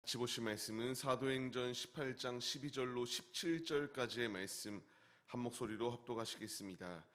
같이 보실 말씀은 사도행전 18장 12절로 17절까지의 말씀 한 목소리로 합독하시겠습니다.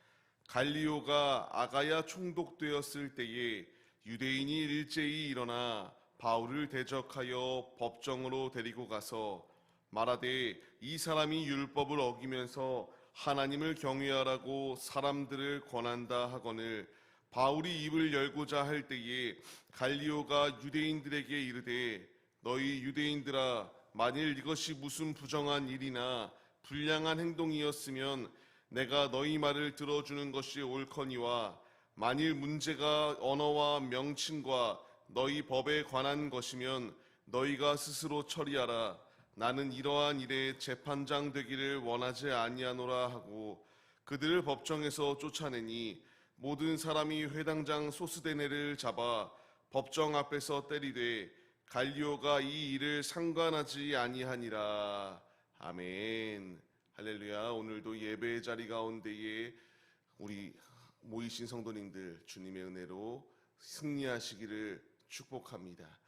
갈리오가 아가야 총독되었을 때에 유대인이 일제히 일어나 바울을 대적하여 법정으로 데리고 가서 말하되 이 사람이 율법을 어기면서 하나님을 경외하라고 사람들을 권한다 하거늘 바울이 입을 열고자 할 때에 갈리오가 유대인들에게 이르되 너희 유대인들아, 만일 이것이 무슨 부정한 일이나 불량한 행동이었으면 내가 너희 말을 들어주는 것이 옳거니와 만일 문제가 언어와 명칭과 너희 법에 관한 것이면 너희가 스스로 처리하라. 나는 이러한 일에 재판장 되기를 원하지 아니하노라 하고 그들을 법정에서 쫓아내니 모든 사람이 회당장 소스데네를 잡아 법정 앞에서 때리되 갈리오가 이 일을 상관하지 아니하니라. 아멘. 할렐루야. 오늘도 예배의 자리 가운데에 우리 모이신 성도님들 주님의 은혜로 승리하시기를 축복합니다.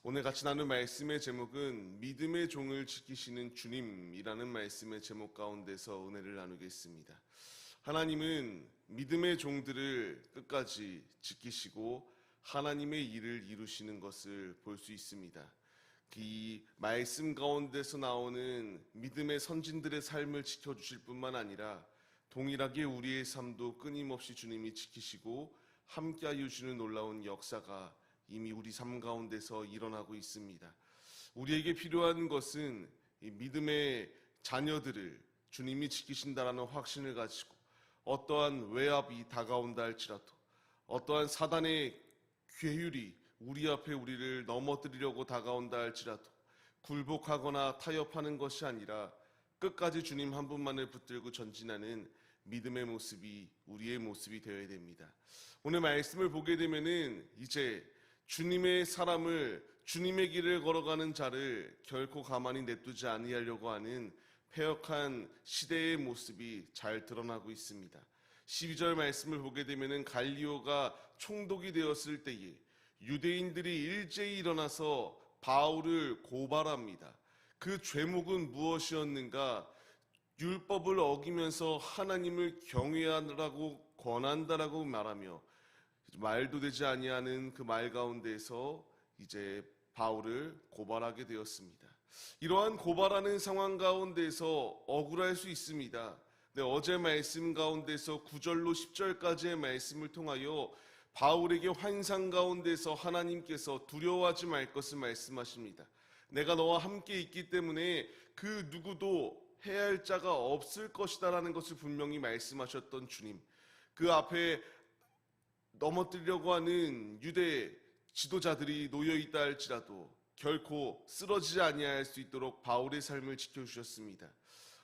오늘 같이 나눌 말씀의 제목은 믿음의 종을 지키시는 주님이라는 말씀의 제목 가운데서 은혜를 나누겠습니다. 하나님은 믿음의 종들을 끝까지 지키시고 하나님의 일을 이루시는 것을 볼 수 있습니다. 이 말씀 가운데서 나오는 믿음의 선진들의 삶을 지켜주실 뿐만 아니라 동일하게 우리의 삶도 끊임없이 주님이 지키시고 함께하여 주시는 놀라운 역사가 이미 우리 삶 가운데서 일어나고 있습니다. 우리에게 필요한 것은 이 믿음의 자녀들을 주님이 지키신다라는 확신을 가지고 어떠한 외압이 다가온다 할지라도 어떠한 사단의 괴율이 우리 앞에 우리를 넘어뜨리려고 다가온다 할지라도 굴복하거나 타협하는 것이 아니라 끝까지 주님 한 분만을 붙들고 전진하는 믿음의 모습이 우리의 모습이 되어야 됩니다. 오늘 말씀을 보게 되면은 이제 주님의 사람을 주님의 길을 걸어가는 자를 결코 가만히 냅두지 아니하려고 하는 패역한 시대의 모습이 잘 드러나고 있습니다. 12절 말씀을 보게 되면은 갈리오가 총독이 되었을 때에 유대인들이 일제히 일어나서 바울을 고발합니다. 그 죄목은 무엇이었는가? 율법을 어기면서 하나님을 경외하라고 권한다라고 말하며 말도 되지 아니하는 그 말 가운데서 이제 바울을 고발하게 되었습니다. 이러한 고발하는 상황 가운데서 억울할 수 있습니다. 네, 어제 말씀 가운데서 9절로 10절까지의 말씀을 통하여 바울에게 환상 가운데서 하나님께서 두려워하지 말 것을 말씀하십니다. 내가 너와 함께 있기 때문에 그 누구도 해야 할 자가 없을 것이다 라는 것을 분명히 말씀하셨던 주님, 그 앞에 넘어뜨리려고 하는 유대 지도자들이 놓여있다 할지라도 결코 쓰러지지 아니할 수 있도록 바울의 삶을 지켜주셨습니다.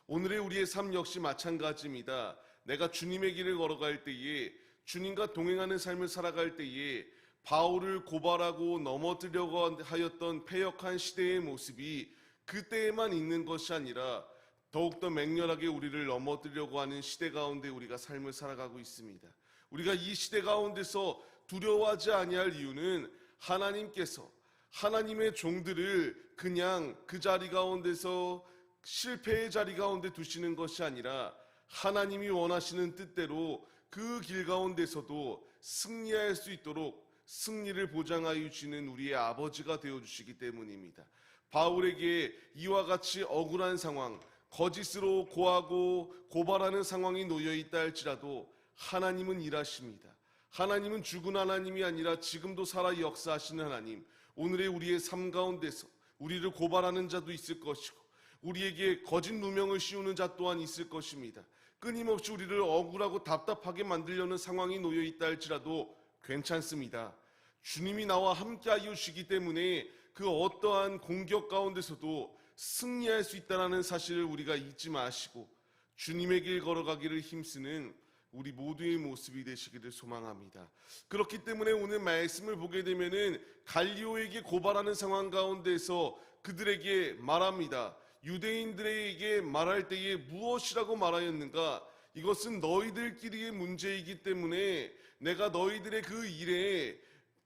오늘의 우리의 삶 역시 마찬가지입니다. 내가 주님의 길을 걸어갈 때에 주님과 동행하는 삶을 살아갈 때에 바울을 고발하고 넘어뜨려고 하였던 패역한 시대의 모습이 그때에만 있는 것이 아니라 더욱더 맹렬하게 우리를 넘어뜨리려고 하는 시대 가운데 우리가 삶을 살아가고 있습니다. 우리가 이 시대 가운데서 두려워하지 아니할 이유는 하나님께서 하나님의 종들을 그냥 그 자리 가운데서 실패의 자리 가운데 두시는 것이 아니라 하나님이 원하시는 뜻대로 그 길 가운데서도 승리할 수 있도록 승리를 보장하여 주시는 우리의 아버지가 되어주시기 때문입니다. 바울에게 이와 같이 억울한 상황, 거짓으로 고하고 고발하는 상황이 놓여있다 할지라도 하나님은 일하십니다. 하나님은 죽은 하나님이 아니라 지금도 살아 역사하시는 하나님, 오늘의 우리의 삶 가운데서 우리를 고발하는 자도 있을 것이고 우리에게 거짓 누명을 씌우는 자 또한 있을 것입니다. 끊임없이 우리를 억울하고 답답하게 만들려는 상황이 놓여있다 할지라도 괜찮습니다. 주님이 나와 함께하여 주시기 때문에 그 어떠한 공격 가운데서도 승리할 수 있다는 사실을 우리가 잊지 마시고 주님의 길 걸어가기를 힘쓰는 우리 모두의 모습이 되시기를 소망합니다. 그렇기 때문에 오늘 말씀을 보게 되면은 갈리오에게 고발하는 상황 가운데서 그들에게 말합니다. 유대인들에게 말할 때에 무엇이라고 말하였는가? 이것은 너희들끼리의 문제이기 때문에 내가 너희들의 그 일에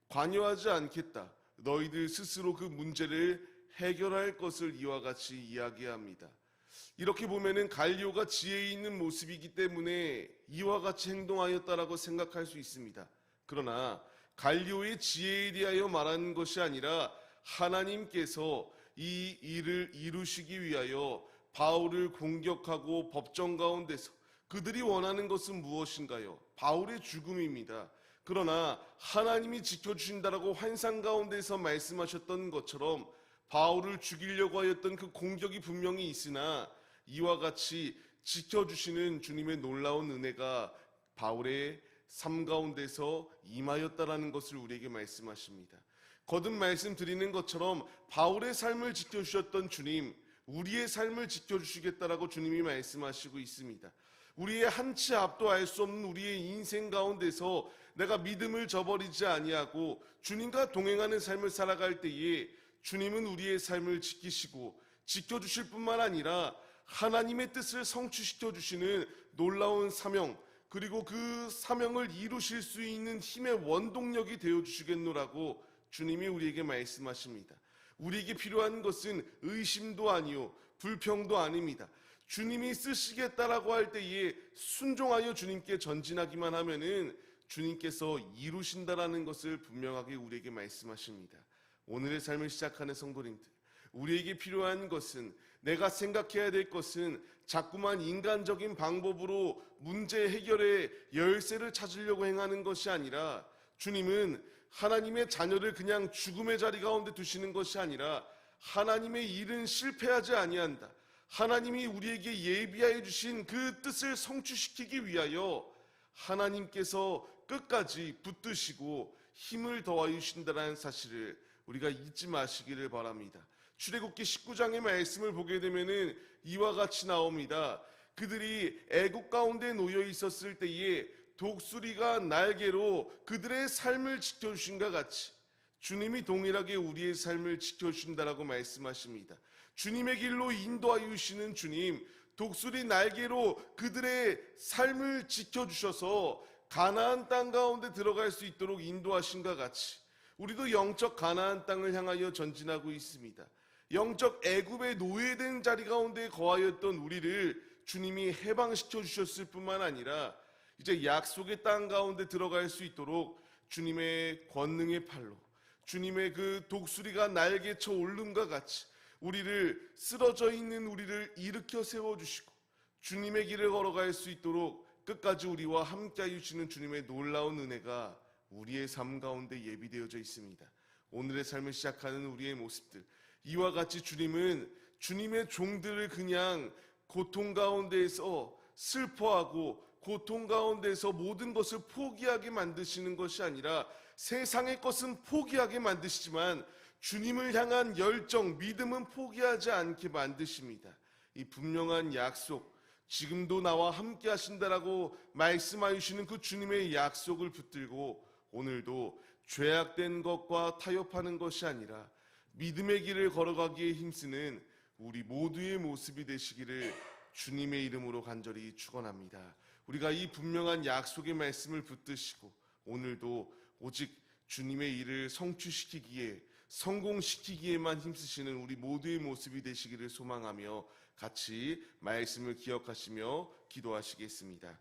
관여하지 않겠다. 너희들 스스로 그 문제를 해결할 것을 이와 같이 이야기합니다. 이렇게 보면은 갈리오가 지혜 있는 모습이기 때문에 이와 같이 행동하였다라고 생각할 수 있습니다. 그러나 갈리오의 지혜에 대하여 말하는 것이 아니라 하나님께서 이 일을 이루시기 위하여 바울을 공격하고 법정 가운데서 그들이 원하는 것은 무엇인가요? 바울의 죽음입니다. 그러나 하나님이 지켜주신다라고 환상 가운데서 말씀하셨던 것처럼 바울을 죽이려고 하였던 그 공격이 분명히 있으나 이와 같이 지켜주시는 주님의 놀라운 은혜가 바울의 삶 가운데서 임하였다라는 것을 우리에게 말씀하십니다. 거듭 말씀드리는 것처럼 바울의 삶을 지켜주셨던 주님, 우리의 삶을 지켜주시겠다라고 주님이 말씀하시고 있습니다. 우리의 한치 앞도 알 수 없는 우리의 인생 가운데서 내가 믿음을 저버리지 아니하고 주님과 동행하는 삶을 살아갈 때에 주님은 우리의 삶을 지키시고 지켜주실 뿐만 아니라 하나님의 뜻을 성취시켜 주시는 놀라운 사명, 그리고 그 사명을 이루실 수 있는 힘의 원동력이 되어주시겠노라고 주님이 우리에게 말씀하십니다. 우리에게 필요한 것은 의심도 아니요 불평도 아닙니다. 주님이 쓰시겠다라고 할 때에 순종하여 주님께 전진하기만 하면은 주님께서 이루신다라는 것을 분명하게 우리에게 말씀하십니다. 오늘의 삶을 시작하는 성도님들, 우리에게 필요한 것은, 내가 생각해야 될 것은 자꾸만 인간적인 방법으로 문제 해결의 열쇠를 찾으려고 행하는 것이 아니라 주님은 하나님의 자녀를 그냥 죽음의 자리 가운데 두시는 것이 아니라 하나님의 일은 실패하지 아니한다. 하나님이 우리에게 예비하여 주신 그 뜻을 성취시키기 위하여 하나님께서 끝까지 붙드시고 힘을 더하여 주신다는 사실을 우리가 잊지 마시기를 바랍니다. 출애굽기 19장의 말씀을 보게 되면은 이와 같이 나옵니다. 그들이 애국 가운데 놓여 있었을 때에 독수리가 날개로 그들의 삶을 지켜주신과 같이 주님이 동일하게 우리의 삶을 지켜주신다라고 말씀하십니다. 주님의 길로 인도하여 주시는 주님, 독수리 날개로 그들의 삶을 지켜주셔서 가나안 땅 가운데 들어갈 수 있도록 인도하신과 같이 우리도 영적 가나안 땅을 향하여 전진하고 있습니다. 영적 애굽의 노예된 자리 가운데 거하였던 우리를 주님이 해방시켜 주셨을 뿐만 아니라 이제 약속의 땅 가운데 들어갈 수 있도록 주님의 권능의 팔로, 주님의 그 독수리가 날개쳐 오름과 같이 우리를, 쓰러져 있는 우리를 일으켜 세워주시고 주님의 길을 걸어갈 수 있도록 끝까지 우리와 함께 해주시는 주님의 놀라운 은혜가 우리의 삶 가운데 예비되어져 있습니다. 오늘의 삶을 시작하는 우리의 모습들, 이와 같이 주님은 주님의 종들을 그냥 고통 가운데에서 슬퍼하고 고통 가운데서 모든 것을 포기하게 만드시는 것이 아니라 세상의 것은 포기하게 만드시지만 주님을 향한 열정, 믿음은 포기하지 않게 만드십니다. 이 분명한 약속, 지금도 나와 함께 하신다라고 말씀하여 주시는 그 주님의 약속을 붙들고 오늘도 죄악된 것과 타협하는 것이 아니라 믿음의 길을 걸어가기에 힘쓰는 우리 모두의 모습이 되시기를 주님의 이름으로 간절히 축원합니다. 우리가 이 분명한 약속의 말씀을 붙드시고 오늘도 오직 주님의 일을 성취시키기에, 성공시키기에만 힘쓰시는 우리 모두의 모습이 되시기를 소망하며 같이 말씀을 기억하시며 기도하시겠습니다.